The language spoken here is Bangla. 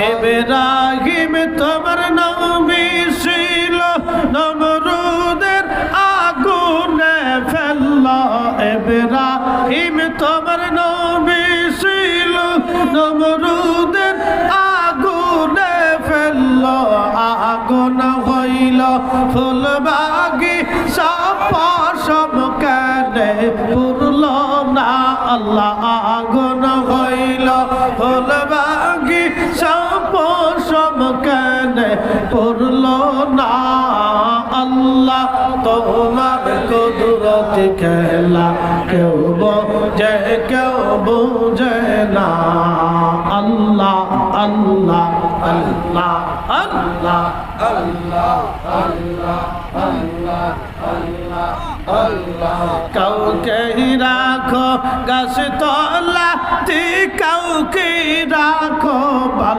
ইব্রাহিম তোমার নবী ছিল নমরুদের আগুনে ফেললো ইব্রাহিম তোমার নবী ছিল নমরুদের আগুনে ফেললো আগুন হইল ফুলবাগিচা পশম কেনে পুরল না আল্লাহ আগুন হইল ফুলবাগিচা পশম কেনে পুরল না আল্লাহ তোমার কুদরত খেলা কেউ বোঝে না আল্লাহ আল্লাহ আল্লাহ আল্লাহ আল্লাহ আল্লাহ আল্লাহ আল্লাহ আল্লাহ কাউকে রাখো গাছ তলা কাউকে রাখো